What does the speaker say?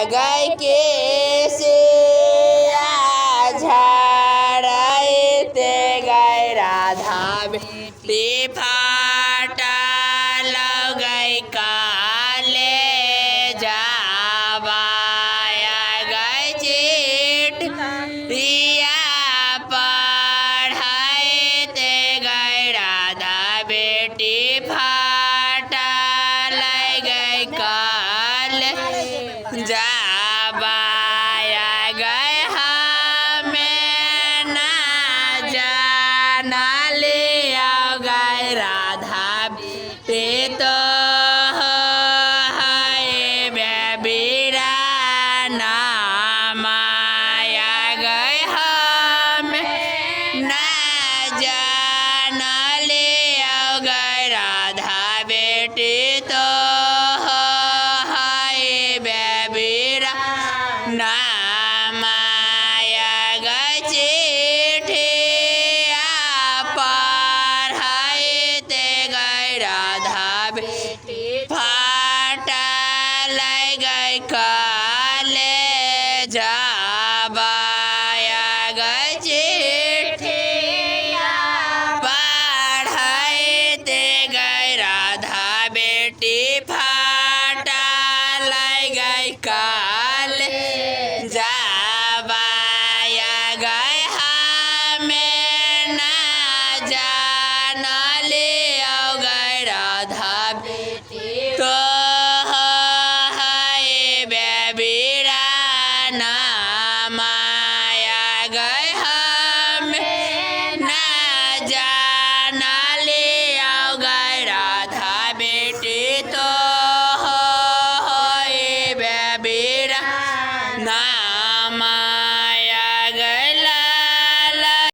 गई के से झाड़े ते गए राधा बेटी फाटा गई काले जावाया गई चिट रिया पढ़ाए ते गए राधा बेटी फाटा गई काल जावाया गए हमें ना जाना लिया गए राधा बेटी तो ना